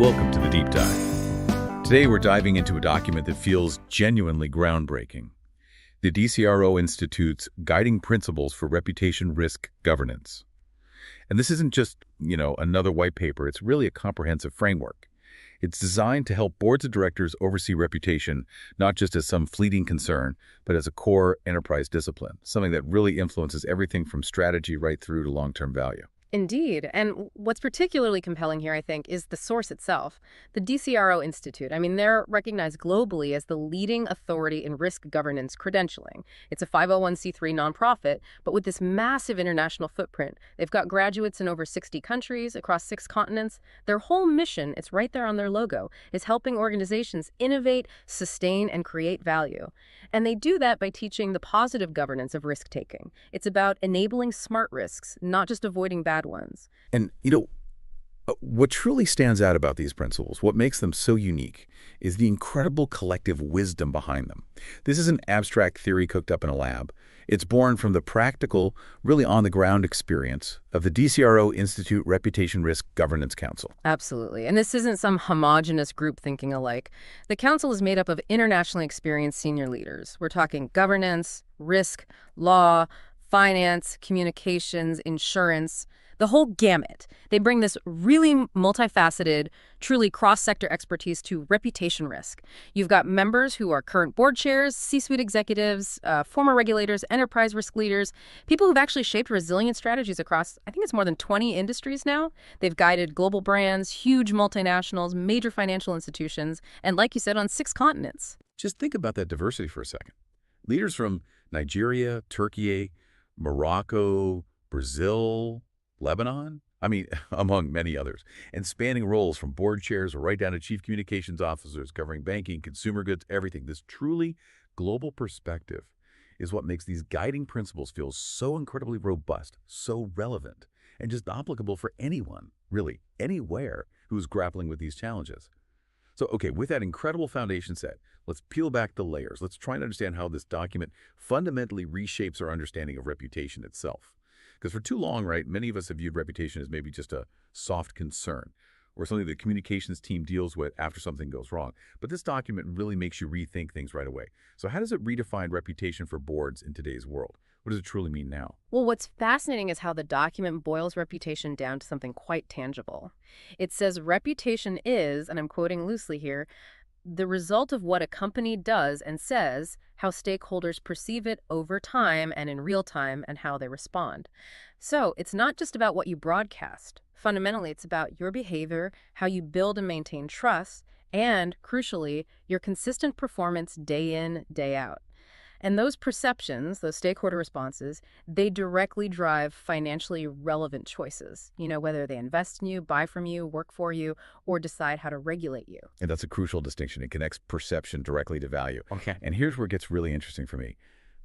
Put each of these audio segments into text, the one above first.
Welcome to the Deep Dive. Today we're diving into a document that feels genuinely groundbreaking. The DCRO Institute's Guiding Principles for Reputation Risk Governance. And this isn't just, another white paper. It's really a comprehensive framework. It's designed to help boards of directors oversee reputation, not just as some fleeting concern, but as a core enterprise discipline, something that really influences everything from strategy right through to long-term value. Indeed. And what's particularly compelling here, I think, is the source itself. The DCRO Institute. They're recognized globally as the leading authority in risk governance credentialing. It's a 501c3 nonprofit, but with this massive international footprint. They've got graduates in over 60 countries across 6 continents. Their whole mission, it's right there on their logo, is helping organizations innovate, sustain, and create value. And they do that by teaching the positive governance of risk-taking. It's about enabling smart risks, not just avoiding bad ones. And, what truly stands out about these principles, what makes them so unique, is the incredible collective wisdom behind them. This isn't abstract theory cooked up in a lab. It's born from the practical, really on-the-ground experience of the DCRO Institute Reputation Risk Governance Council. Absolutely. And this isn't some homogenous group thinking alike. The council is made up of internationally experienced senior leaders. We're talking governance, risk, law, finance, communications, insurance, the whole gamut. They bring this really multifaceted, truly cross-sector expertise to reputation risk. You've got members who are current board chairs, C-suite executives, former regulators, enterprise risk leaders, people who've actually shaped resilience strategies across, I think it's more than 20 industries now. They've guided global brands, huge multinationals, major financial institutions, and like you said, on 6 continents. Just think about that diversity for a second. Leaders from Nigeria, Turkey, Morocco, Brazil, Lebanon, among many others, and spanning roles from board chairs right down to chief communications officers covering banking, consumer goods, everything. This truly global perspective is what makes these guiding principles feel so incredibly robust, so relevant, and just applicable for anyone, really, anywhere who's grappling with these challenges. So, with that incredible foundation set, let's peel back the layers. Let's try and understand how this document fundamentally reshapes our understanding of reputation itself. Because for too long, many of us have viewed reputation as maybe just a soft concern or something the communications team deals with after something goes wrong. But this document really makes you rethink things right away. So how does it redefine reputation for boards in today's world? What does it truly mean now? Well, what's fascinating is how the document boils reputation down to something quite tangible. It says reputation is, and I'm quoting loosely here, the result of what a company does and says, how stakeholders perceive it over time and in real time, and how they respond. So it's not just about what you broadcast. Fundamentally, it's about your behavior, how you build and maintain trust, and, crucially, your consistent performance day in, day out. And those perceptions, those stakeholder responses, they directly drive financially relevant choices, whether they invest in you, buy from you, work for you, or decide how to regulate you. And that's a crucial distinction. It connects perception directly to value. Okay. And here's where it gets really interesting for me.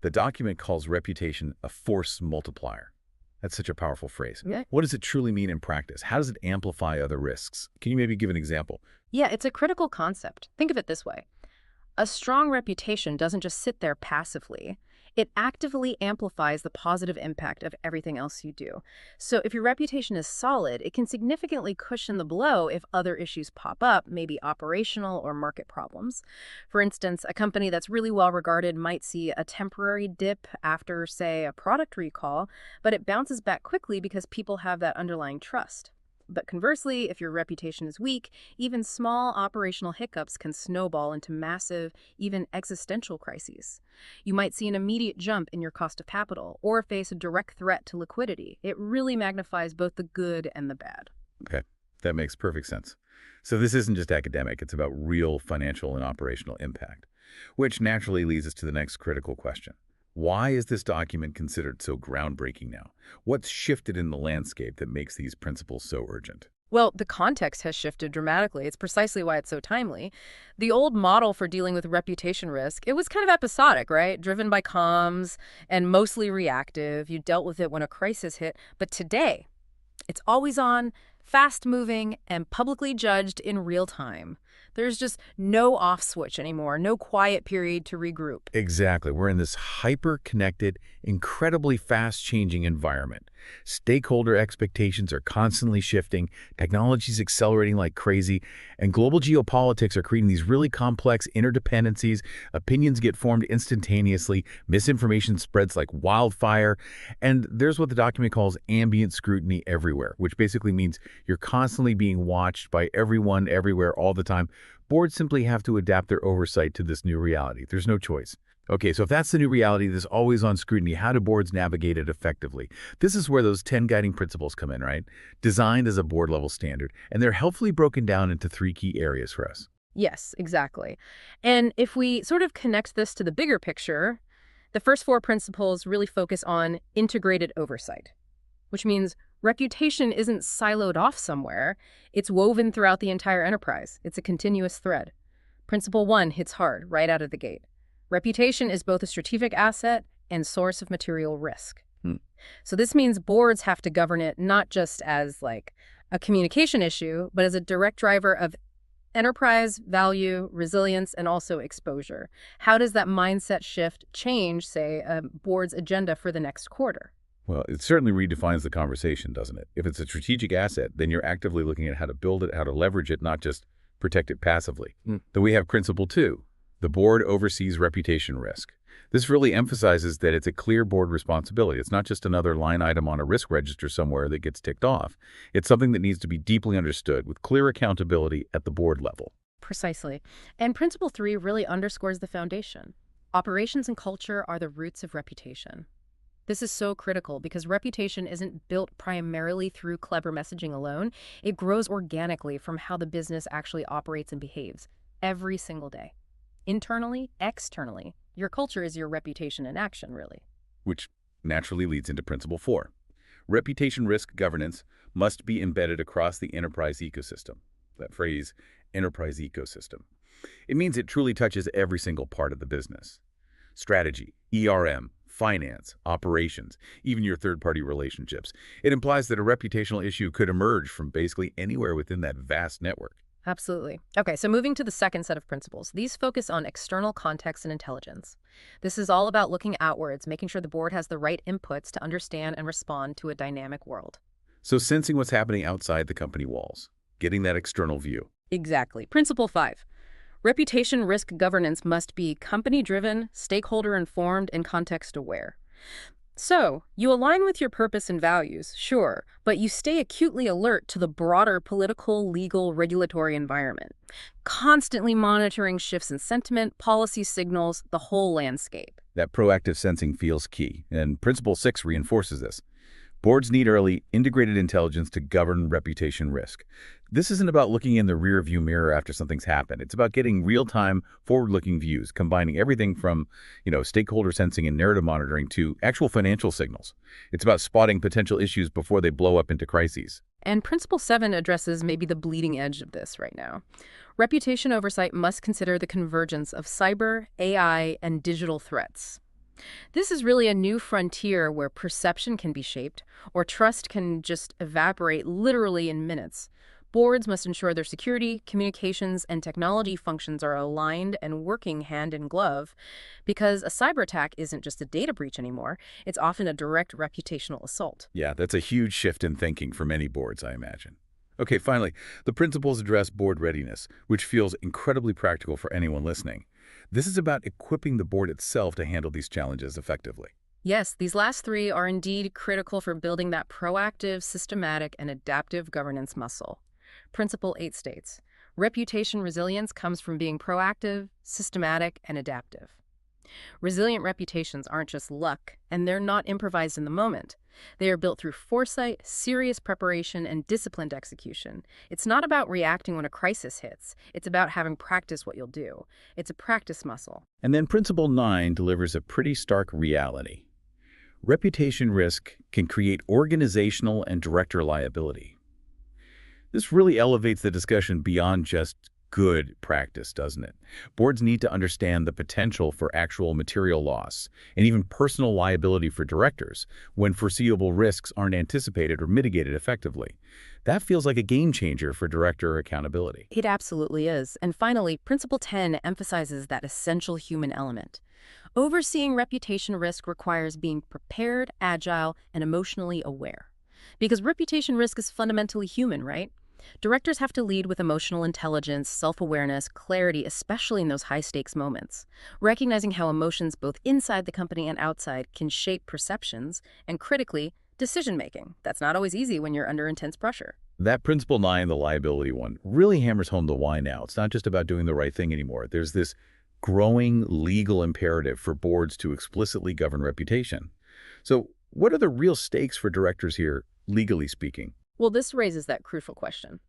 The document calls reputation a force multiplier. That's such a powerful phrase. Yeah. What does it truly mean in practice? How does it amplify other risks? Can you maybe give an example? Yeah, it's a critical concept. Think of it this way. A strong reputation doesn't just sit there passively. It actively amplifies the positive impact of everything else you do. So if your reputation is solid, it can significantly cushion the blow if other issues pop up, maybe operational or market problems. For instance, a company that's really well regarded might see a temporary dip after, say, a product recall, but it bounces back quickly because people have that underlying trust. But conversely, if your reputation is weak, even small operational hiccups can snowball into massive, even existential crises. You might see an immediate jump in your cost of capital or face a direct threat to liquidity. It really magnifies both the good and the bad. Okay, that makes perfect sense. So this isn't just academic, it's about real financial and operational impact, which naturally leads us to the next critical question. Why is this document considered so groundbreaking now? What's shifted in the landscape that makes these principles so urgent? Well, the context has shifted dramatically. It's precisely why it's so timely. The old model for dealing with reputation risk, it was kind of episodic, right? Driven by comms and mostly reactive. You dealt with it when a crisis hit. But today, it's always on, fast-moving, and publicly judged in real time. There's just no off switch anymore, no quiet period to regroup. Exactly. We're in this hyper-connected, incredibly fast-changing environment. Stakeholder expectations are constantly shifting, technology's accelerating like crazy, and global geopolitics are creating these really complex interdependencies. Opinions get formed instantaneously, misinformation spreads like wildfire, and there's what the document calls ambient scrutiny everywhere, which basically means you're constantly being watched by everyone, everywhere, all the time. Boards simply have to adapt their oversight to this new reality. There's no choice. Okay, so if that's the new reality, this always-on scrutiny, how do boards navigate it effectively? This is where those 10 guiding principles come in, right? Designed as a board-level standard, and they're helpfully broken down into 3 key areas for us. Yes, exactly. And if we sort of connect this to the bigger picture, the first 4 principles really focus on integrated oversight, which means reputation isn't siloed off somewhere. It's woven throughout the entire enterprise. It's a continuous thread. Principle 1 hits hard right out of the gate. Reputation is both a strategic asset and source of material risk. So this means boards have to govern it not just as like a communication issue, but as a direct driver of enterprise value, resilience, and also exposure. How does that mindset shift change, say, a board's agenda for the next quarter? Well, it certainly redefines the conversation, doesn't it? If it's a strategic asset, then you're actively looking at how to build it, how to leverage it, not just protect it passively. Then we have principle 2. The board oversees reputation risk. This really emphasizes that it's a clear board responsibility. It's not just another line item on a risk register somewhere that gets ticked off. It's something that needs to be deeply understood with clear accountability at the board level. Precisely. And principle 3 really underscores the foundation. Operations and culture are the roots of reputation. This is so critical because reputation isn't built primarily through clever messaging alone. It grows organically from how the business actually operates and behaves every single day. Internally, externally, your culture is your reputation in action, really. Which naturally leads into principle 4. Reputation risk governance must be embedded across the enterprise ecosystem. That phrase, enterprise ecosystem. It means it truly touches every single part of the business. Strategy, ERM, finance, operations, even your third-party relationships. It implies that a reputational issue could emerge from basically anywhere within that vast network. Absolutely. Okay, so moving to the second set of principles. These focus on external context and intelligence. This is all about looking outwards, making sure the board has the right inputs to understand and respond to a dynamic world. So sensing what's happening outside the company walls, getting that external view. Exactly. Principle 5. Reputation risk governance must be company-driven, stakeholder-informed, and context-aware. So, you align with your purpose and values, sure, but you stay acutely alert to the broader political, legal, regulatory environment, constantly monitoring shifts in sentiment, policy signals, the whole landscape. That proactive sensing feels key, and Principle 6 reinforces this. Boards need early, integrated intelligence to govern reputation risk. This isn't about looking in the rear-view mirror after something's happened. It's about getting real-time, forward-looking views, combining everything from, stakeholder sensing and narrative monitoring to actual financial signals. It's about spotting potential issues before they blow up into crises. And Principle 7 addresses maybe the bleeding edge of this right now. Reputation oversight must consider the convergence of cyber, AI, and digital threats. This is really a new frontier where perception can be shaped, or trust can just evaporate literally in minutes. Boards must ensure their security, communications, and technology functions are aligned and working hand in glove, because a cyber attack isn't just a data breach anymore. It's often a direct reputational assault. Yeah, that's a huge shift in thinking for many boards, I imagine. Okay, finally, the principles address board readiness, which feels incredibly practical for anyone listening. This is about equipping the board itself to handle these challenges effectively. Yes, these last 3 are indeed critical for building that proactive, systematic, and adaptive governance muscle. Principle 8 states, reputation resilience comes from being proactive, systematic, and adaptive. Resilient reputations aren't just luck, and they're not improvised in the moment. They are built through foresight, serious preparation, and disciplined execution. It's not about reacting when a crisis hits. It's about having practiced what you'll do. It's a practice muscle. And then Principle 9 delivers a pretty stark reality. Reputation risk can create organizational and director liability. This really elevates the discussion beyond just good practice, doesn't it? Boards need to understand the potential for actual material loss and even personal liability for directors when foreseeable risks aren't anticipated or mitigated effectively. That feels like a game changer for director accountability. It absolutely is. And finally, Principle 10 emphasizes that essential human element. Overseeing reputation risk requires being prepared, agile, and emotionally aware. Because reputation risk is fundamentally human, right? Directors have to lead with emotional intelligence, self-awareness, clarity, especially in those high-stakes moments. Recognizing how emotions both inside the company and outside can shape perceptions, and critically, decision-making. That's not always easy when you're under intense pressure. That Principle 9, the liability one, really hammers home the why now. It's not just about doing the right thing anymore. There's this growing legal imperative for boards to explicitly govern reputation. So what are the real stakes for directors here, legally speaking? Well, this raises that crucial question.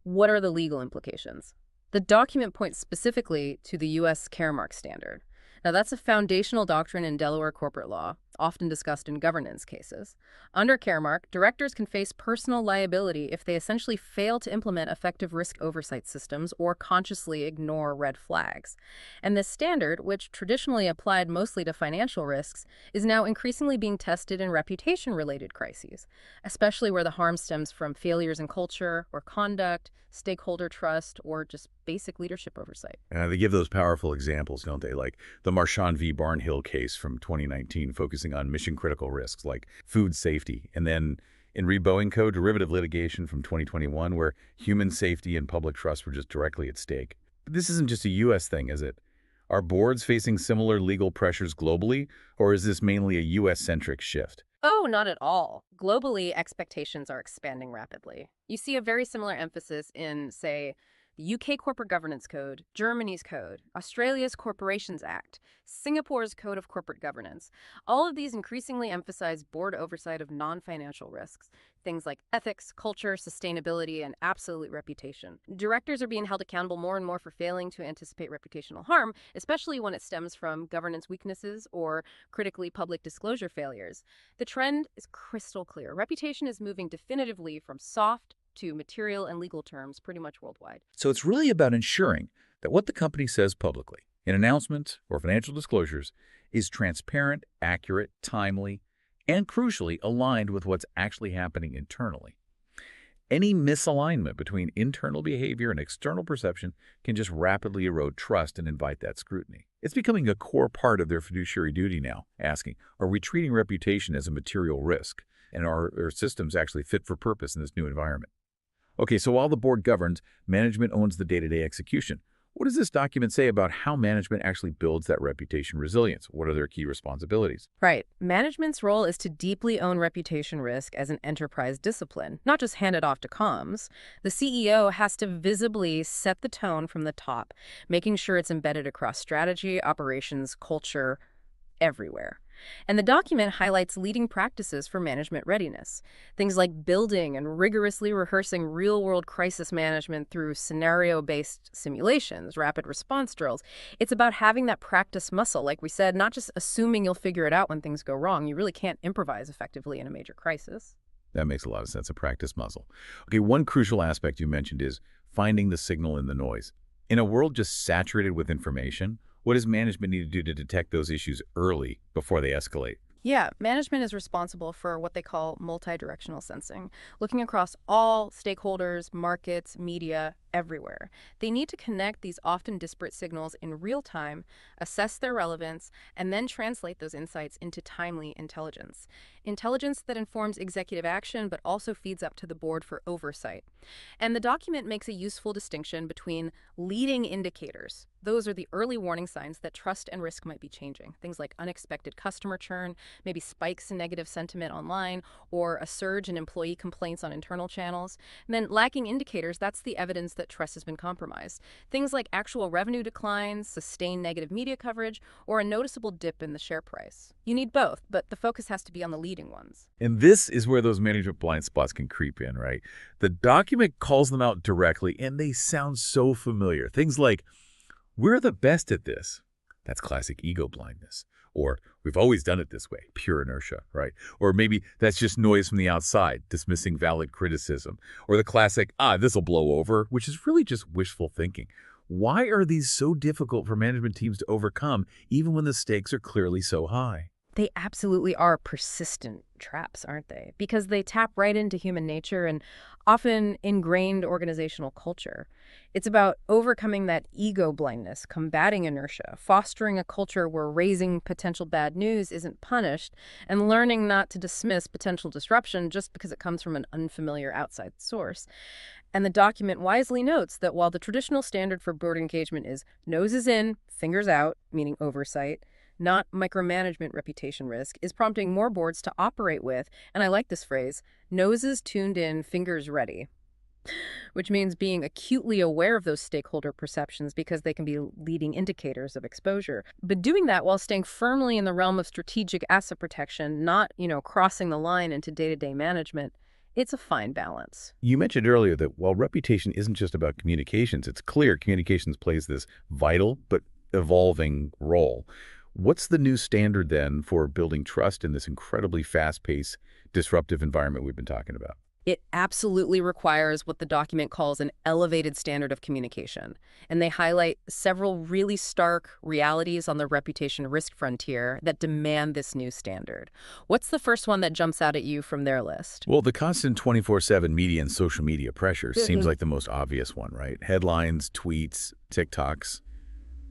What are the legal implications? The document points specifically to the U.S. Caremark standard. Now, that's a foundational doctrine in Delaware corporate law, often discussed in governance cases. Under Caremark, directors can face personal liability if they essentially fail to implement effective risk oversight systems or consciously ignore red flags. And this standard, which traditionally applied mostly to financial risks, is now increasingly being tested in reputation-related crises, especially where the harm stems from failures in culture or conduct, stakeholder trust, or just basic leadership oversight. They give those powerful examples, don't they? Like the Marchand v. Barnhill case from 2019, focusing on mission-critical risks like food safety. And then in Re Boeing Co., derivative litigation from 2021, where human safety and public trust were just directly at stake. But this isn't just a U.S. thing, is it? Are boards facing similar legal pressures globally, or is this mainly a U.S.-centric shift? Oh, not at all. Globally, expectations are expanding rapidly. You see a very similar emphasis in, say, the UK Corporate Governance Code, Germany's code, Australia's Corporations Act, Singapore's Code of Corporate Governance. All of these increasingly emphasize board oversight of non-financial risks, things like ethics, culture, sustainability, and absolute reputation. Directors are being held accountable more and more for failing to anticipate reputational harm, especially when it stems from governance weaknesses or critically public disclosure failures. The trend is crystal clear. Reputation is moving definitively from soft to material and legal terms pretty much worldwide. So it's really about ensuring that what the company says publicly, in announcements or financial disclosures, is transparent, accurate, timely, and crucially aligned with what's actually happening internally. Any misalignment between internal behavior and external perception can just rapidly erode trust and invite that scrutiny. It's becoming a core part of their fiduciary duty now, asking, are we treating reputation as a material risk? And are our systems actually fit for purpose in this new environment? Okay, so while the board governs, management owns the day-to-day execution. What does this document say about how management actually builds that reputation resilience? What are their key responsibilities? Right. Management's role is to deeply own reputation risk as an enterprise discipline, not just hand it off to comms. The CEO has to visibly set the tone from the top, making sure it's embedded across strategy, operations, culture, everywhere. And the document highlights leading practices for management readiness. Things like building and rigorously rehearsing real-world crisis management through scenario-based simulations, rapid response drills. It's about having that practice muscle, like we said, not just assuming you'll figure it out when things go wrong. You really can't improvise effectively in a major crisis. That makes a lot of sense, a practice muscle. Okay, one crucial aspect you mentioned is finding the signal in the noise. In a world just saturated with information, what does management need to do to detect those issues early before they escalate? Yeah, management is responsible for what they call multi-directional sensing, looking across all stakeholders, markets, media, everywhere. They need to connect these often disparate signals in real time, assess their relevance, and then translate those insights into timely intelligence. Intelligence that informs executive action but also feeds up to the board for oversight. And the document makes a useful distinction between leading indicators. Those are the early warning signs that trust and risk might be changing. Things like unexpected customer churn, maybe spikes in negative sentiment online, or a surge in employee complaints on internal channels. And then lacking indicators, that's the evidence that trust has been compromised. Things like actual revenue declines, sustained negative media coverage, or a noticeable dip in the share price. You need both, but the focus has to be on the leading ones. And this is where those management blind spots can creep in, right? The document calls them out directly, and they sound so familiar. Things like, we're the best at this. That's classic ego blindness. Or, we've always done it this way, pure inertia, right? Or maybe that's just noise from the outside, dismissing valid criticism. Or the classic, this'll blow over, which is really just wishful thinking. Why are these so difficult for management teams to overcome, even when the stakes are clearly so high? They absolutely are persistent traps, aren't they? Because they tap right into human nature and often ingrained organizational culture. It's about overcoming that ego blindness, combating inertia, fostering a culture where raising potential bad news isn't punished, and learning not to dismiss potential disruption just because it comes from an unfamiliar outside source. And the document wisely notes that while the traditional standard for board engagement is noses in, fingers out, meaning oversight, not micromanagement reputation risk, is prompting more boards to operate with, and I like this phrase, noses tuned in, fingers ready, which means being acutely aware of those stakeholder perceptions because they can be leading indicators of exposure. But doing that while staying firmly in the realm of strategic asset protection, not, crossing the line into day-to-day management, it's a fine balance. You mentioned earlier that while reputation isn't just about communications, it's clear communications plays this vital but evolving role. What's the new standard then for building trust in this incredibly fast-paced, disruptive environment we've been talking about? It absolutely requires what the document calls an elevated standard of communication. And they highlight several really stark realities on the reputation risk frontier that demand this new standard. What's the first one that jumps out at you from their list? Well, the constant 24/7 media and social media pressure seems like the most obvious one, right? Headlines, tweets, TikToks.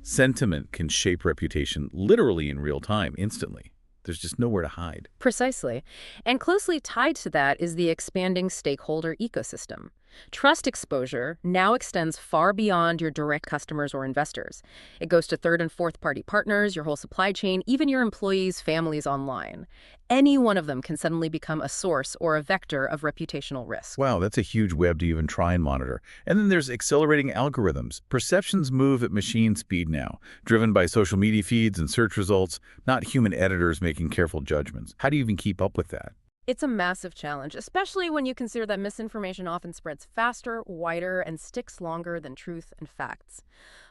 Sentiment can shape reputation literally in real time, instantly. There's just nowhere to hide. Precisely. And closely tied to that is the expanding stakeholder ecosystem. Trust exposure now extends far beyond your direct customers or investors. It goes to third and fourth party partners, your whole supply chain, even your employees' families online. Any one of them can suddenly become a source or a vector of reputational risk. Wow, that's a huge web to even try and monitor. And then there's accelerating algorithms. Perceptions move at machine speed now, driven by social media feeds and search results, not human editors making careful judgments. How do you even keep up with that? It's a massive challenge, especially when you consider that misinformation often spreads faster, wider, and sticks longer than truth and facts.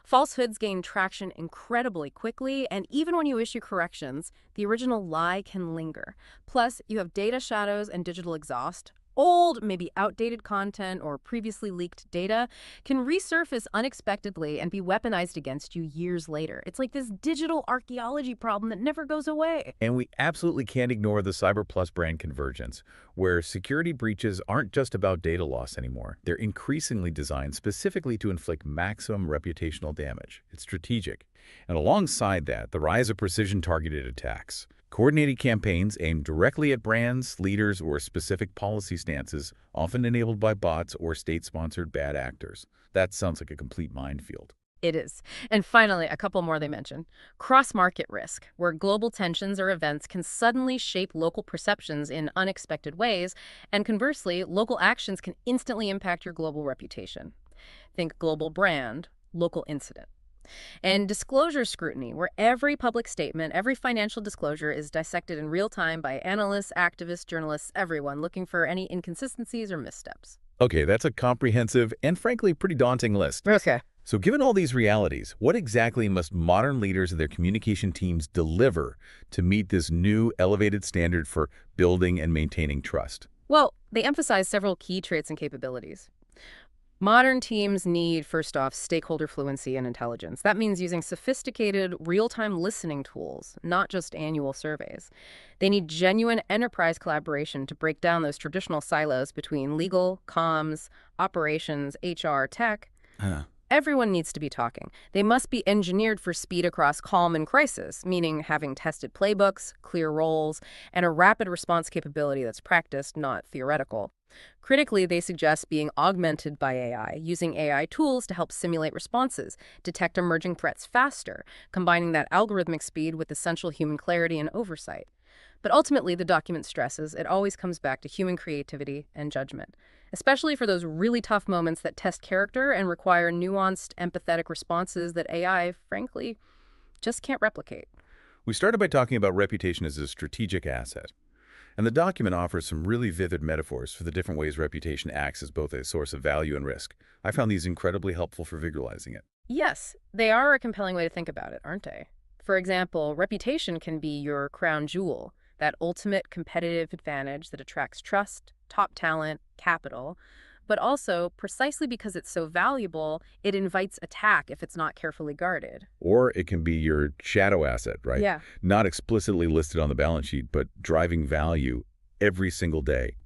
Falsehoods gain traction incredibly quickly, and even when you issue corrections, the original lie can linger. Plus, you have data shadows and digital exhaust. Old, maybe outdated content or previously leaked data can resurface unexpectedly and be weaponized against you years later. It's like this digital archaeology problem that never goes away. And we absolutely can't ignore the Cyber Plus brand convergence, where security breaches aren't just about data loss anymore. They're increasingly designed specifically to inflict maximum reputational damage. It's strategic. And alongside that, the rise of precision-targeted attacks. Coordinated campaigns aimed directly at brands, leaders, or specific policy stances, often enabled by bots or state-sponsored bad actors. That sounds like a complete minefield. It is. And finally, a couple more they mention. Cross-market risk, where global tensions or events can suddenly shape local perceptions in unexpected ways, and conversely, local actions can instantly impact your global reputation. Think global brand, local incident. And disclosure scrutiny, where every public statement, every financial disclosure is dissected in real time by analysts, activists, journalists, everyone looking for any inconsistencies or missteps. Okay, that's a comprehensive and frankly pretty daunting list. Okay. So given all these realities, what exactly must modern leaders and their communication teams deliver to meet this new elevated standard for building and maintaining trust? Well, they emphasize several key traits and capabilities. Modern teams need, first off, stakeholder fluency and intelligence. That means using sophisticated, real-time listening tools, not just annual surveys. They need genuine enterprise collaboration to break down those traditional silos between legal, comms, operations, HR, tech. Everyone needs to be talking. They must be engineered for speed across calm and crisis, meaning having tested playbooks, clear roles, and a rapid response capability that's practiced, not theoretical. Critically, they suggest being augmented by AI, using AI tools to help simulate responses, detect emerging threats faster, combining that algorithmic speed with essential human clarity and oversight. But ultimately, the document stresses it always comes back to human creativity and judgment, especially for those really tough moments that test character and require nuanced, empathetic responses that AI, frankly, just can't replicate. We started by talking about reputation as a strategic asset. And the document offers some really vivid metaphors for the different ways reputation acts as both a source of value and risk. I found these incredibly helpful for visualizing it. Yes, they are a compelling way to think about it, aren't they? For example, reputation can be your crown jewel, that ultimate competitive advantage that attracts trust, top talent, capital. But also, precisely because it's so valuable, it invites attack if it's not carefully guarded. Or it can be your shadow asset, right? Yeah. Not explicitly listed on the balance sheet, but driving value every single day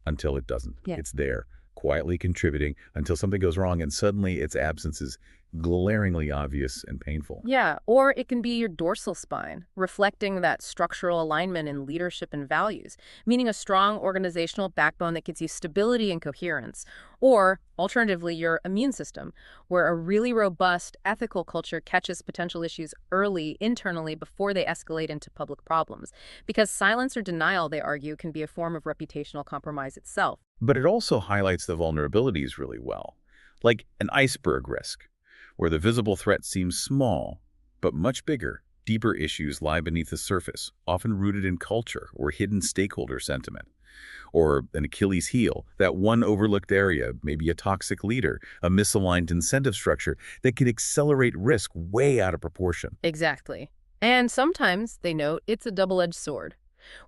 until it doesn't. Yeah. It's there, quietly contributing until something goes wrong, and suddenly its absence is glaringly obvious and painful. Yeah, or it can be your dorsal spine, reflecting that structural alignment in leadership and values, meaning a strong organizational backbone that gives you stability and coherence. Or, alternatively, your immune system, where a really robust ethical culture catches potential issues early internally before they escalate into public problems. Because silence or denial, they argue, can be a form of reputational compromise itself. But it also highlights the vulnerabilities really well, like an iceberg risk, where the visible threat seems small, but much bigger. Deeper issues lie beneath the surface, often rooted in culture or hidden stakeholder sentiment. Or an Achilles heel, that one overlooked area, maybe a toxic leader, a misaligned incentive structure that could accelerate risk way out of proportion. Exactly. And sometimes, they note, it's a double-edged sword,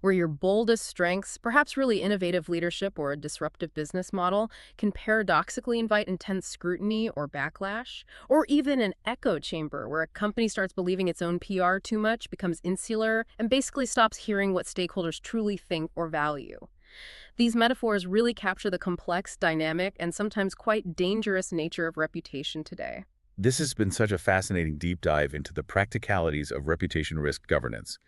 where your boldest strengths, perhaps really innovative leadership or a disruptive business model, can paradoxically invite intense scrutiny or backlash, or even an echo chamber where a company starts believing its own PR too much, becomes insular, and basically stops hearing what stakeholders truly think or value. These metaphors really capture the complex, dynamic, and sometimes quite dangerous nature of reputation today. This has been such a fascinating deep dive into the practicalities of reputation risk governance.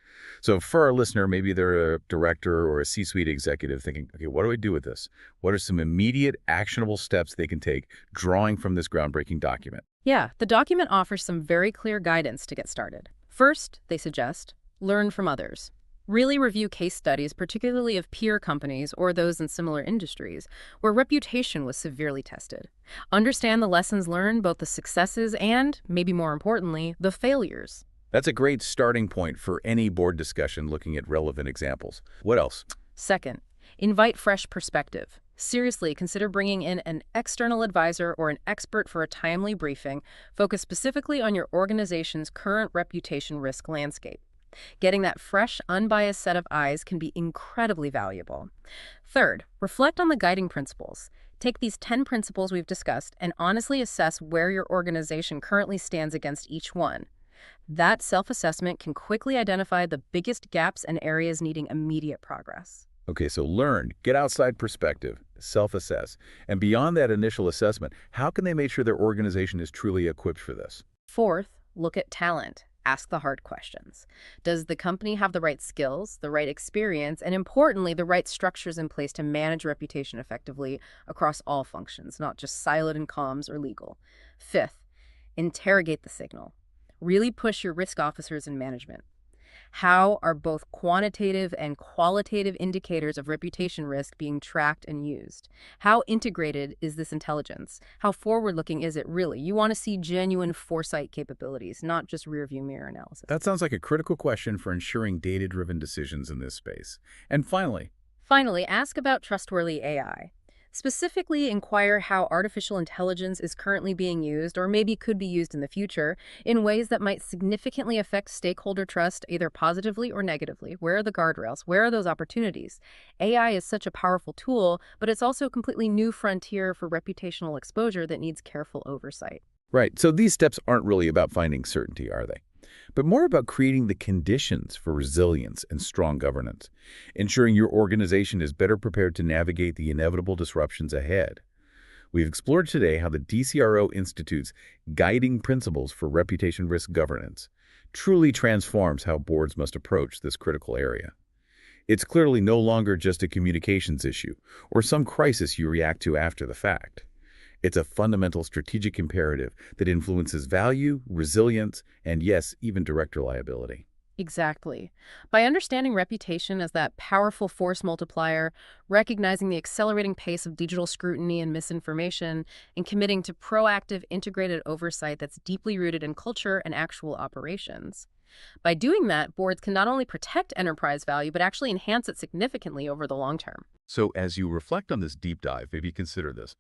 So for our listener, maybe they're a director or a C-suite executive thinking, okay, what do I do with this? What are some immediate actionable steps they can take drawing from this groundbreaking document? Yeah, the document offers some very clear guidance to get started. First, they suggest, learn from others. Really review case studies, particularly of peer companies or those in similar industries, where reputation was severely tested. Understand the lessons learned, both the successes and, maybe more importantly, the failures. That's a great starting point for any board discussion looking at relevant examples. What else? Second, invite fresh perspective. Seriously, consider bringing in an external advisor or an expert for a timely briefing focused specifically on your organization's current reputation risk landscape. Getting that fresh, unbiased set of eyes can be incredibly valuable. Third, reflect on the guiding principles. Take these 10 principles we've discussed and honestly assess where your organization currently stands against each one. That self-assessment can quickly identify the biggest gaps and areas needing immediate progress. Okay, so learn, get outside perspective, self-assess. And beyond that initial assessment, how can they make sure their organization is truly equipped for this? Fourth, look at talent. Ask the hard questions. Does the company have the right skills, the right experience, and importantly, the right structures in place to manage reputation effectively across all functions, not just siloed in comms or legal? Fifth, interrogate the signal. Really push your risk officers and management. How are both quantitative and qualitative indicators of reputation risk being tracked and used? How integrated is this intelligence? How forward-looking is it really? You want to see genuine foresight capabilities, not just rearview mirror analysis. That sounds like a critical question for ensuring data-driven decisions in this space. And finally, Ask about trustworthy AI. Specifically, inquire how artificial intelligence is currently being used, or maybe could be used in the future, in ways that might significantly affect stakeholder trust, either positively or negatively. Where are the guardrails? Where are those opportunities? AI is such a powerful tool, but it's also a completely new frontier for reputational exposure that needs careful oversight. right, so these steps aren't really about finding certainty, are they? But more about creating the conditions for resilience and strong governance, ensuring your organization is better prepared to navigate the inevitable disruptions ahead. We've explored today how the DCRO Institute's Guiding Principles for Reputation Risk Governance truly transforms how boards must approach this critical area. It's clearly no longer just a communications issue or some crisis you react to after the fact. It's a fundamental strategic imperative that influences value, resilience, and yes, even director liability. Exactly. By understanding reputation as that powerful force multiplier, recognizing the accelerating pace of digital scrutiny and misinformation, and committing to proactive, integrated oversight that's deeply rooted in culture and actual operations. By doing that, boards can not only protect enterprise value, but actually enhance it significantly over the long term. So as you reflect on this deep dive, maybe consider this.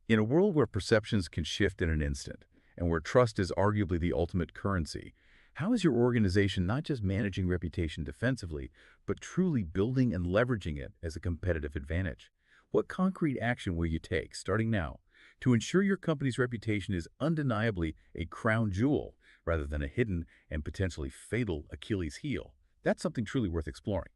In a world where perceptions can shift in an instant, and where trust is arguably the ultimate currency, How is your organization not just managing reputation defensively, but truly building and leveraging it as a competitive advantage? What concrete action will you take, starting now, to ensure your company's reputation is undeniably a crown jewel rather than a hidden and potentially fatal Achilles heel? That's something truly worth exploring.